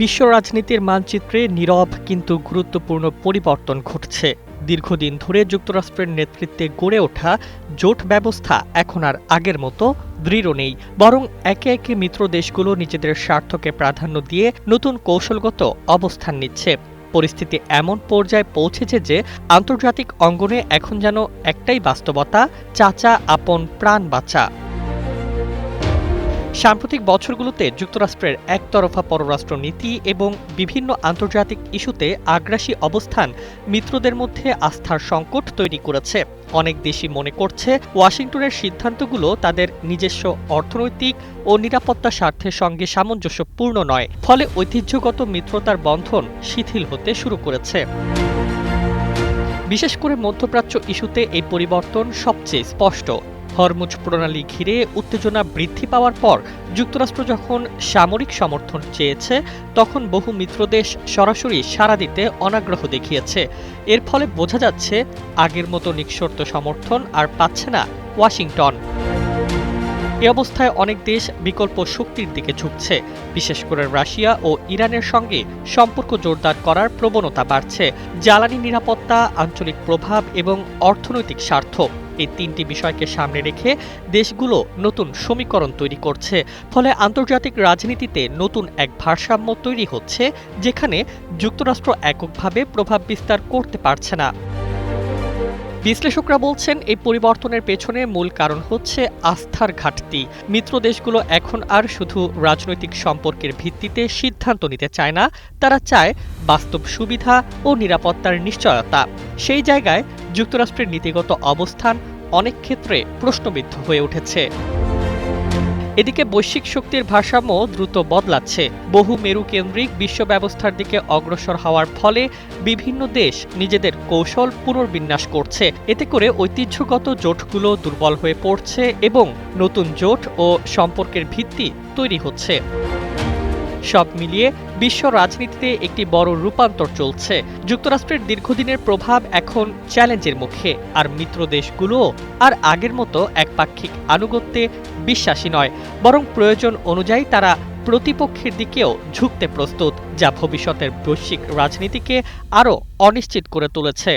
বিশ্ব রাজনীতির মানচিত্রে নীরব কিন্তু গুরুত্বপূর্ণ পরিবর্তন ঘটছে। দীর্ঘদিন ধরে যুক্তরাষ্ট্রের নেতৃত্বে গড়ে ওঠা জোট ব্যবস্থা এখন আর আগের মতো দৃঢ় নেই, বরং একে একে মিত্র দেশগুলো নিজেদের স্বার্থকে প্রাধান্য দিয়ে নতুন কৌশলগত অবস্থান নিচ্ছে। পরিস্থিতি এমন পর্যায়ে পৌঁছেছে যে আন্তর্জাতিক অঙ্গনে এখন যেন একটাই বাস্তবতা, চাচা আপন প্রাণ বাঁচা। সাম্প্রতিক বছরগুলোতে যুক্তরাষ্ট্রের একতরফা পররাষ্ট্র নীতি এবং বিভিন্ন আন্তর্জাতিক ইস্যুতে আগ্রাসী অবস্থান মিত্রদের মধ্যে আস্থার সংকট তৈরি করেছে। অনেক দেশই মনে করছে ওয়াশিংটনের সিদ্ধান্তগুলো তাদের নিজস্ব অর্থনৈতিক ও নিরাপত্তা স্বার্থের সঙ্গে সামঞ্জস্যপূর্ণ নয়, ফলে ঐতিহ্যগত মিত্রতার বন্ধন শিথিল হতে শুরু করেছে। বিশেষ করে মধ্যপ্রাচ্য ইস্যুতে এই পরিবর্তন সবচেয়ে স্পষ্ট। হরমুজ প্রণালী ঘিরে উত্তেজনা বৃদ্ধি পাওয়ার পর যুক্তরাষ্ট্র যখন সামরিক সমর্থন চেয়েছে, তখন বহু মিত্রদেশ সরাসরি সাড়া দিতে অনাগ্রহ দেখিয়েছে। এর ফলে বোঝা যাচ্ছে আগের মতো নিঃশর্ত সমর্থন আর পাচ্ছে না ওয়াশিংটন। এ অবস্থায় অনেক দেশ বিকল্প শক্তির দিকে ঝুঁকছে। বিশেষ করে রাশিয়া ও ইরানের সঙ্গে সম্পর্ক জোরদার করার প্রবণতা বাড়ছে। জ্বালানি নিরাপত্তা, আঞ্চলিক প্রভাব এবং অর্থনৈতিক স্বার্থ, এই তিনটি বিষয়কে সামনে রেখে দেশগুলো নতুন সমীকরণ তৈরি করছে। ফলে আন্তর্জাতিক রাজনীতিতে নতুন এক ভারসাম্য তৈরি হচ্ছে, যেখানে যুক্তরাষ্ট্র এককভাবে প্রভাব বিস্তার করতে পারছে না। বিশ্লেষকরা বলছেন এই পরিবর্তনের পেছনে মূল কারণ হচ্ছে আস্থার ঘাটতি। মিত্র দেশগুলো এখন আর শুধু রাজনৈতিক সম্পর্কের ভিত্তিতে সিদ্ধান্ত নিতে চায় না, তারা চায় বাস্তব সুবিধা ও নিরাপত্তার নিশ্চয়তা। সেই জায়গায় যুক্তরাষ্ট্রের নীতিগত অবস্থান অনেক ক্ষেত্রে প্রশ্নবিদ্ধ হয়ে উঠেছে। এদিকে বৈশ্বিক শক্তির ভারসাম্য দ্রুত বদলাচ্ছে। বহু মেরুকেন্দ্রিক বিশ্ব ব্যবস্থার দিকে অগ্রসর হওয়ার ফলে বিভিন্ন দেশ নিজেদের কৌশল পুনর্বিন্যাস করছে। এতে করে ঐতিহ্যগত জোটগুলো দুর্বল হয়ে পড়ছে এবং নতুন জোট ও সম্পর্কের ভিত্তি তৈরি হচ্ছে। সব মিলিয়ে বিশ্ব রাজনীতিতে একটি বড় রূপান্তর চলছে। যুক্তরাষ্ট্রের দীর্ঘদিনের প্রভাব এখন চ্যালেঞ্জের মুখে, আর মিত্র দেশগুলোও আর আগের মতো একপাক্ষিক আনুগত্যে বিশ্বাসী নয়, বরং প্রয়োজন অনুযায়ী তারা প্রতিপক্ষের দিকেও ঝুঁকতে প্রস্তুত, যা ভবিষ্যতের বৈশ্বিক রাজনীতিকে আরও অনিশ্চিত করে তুলেছে।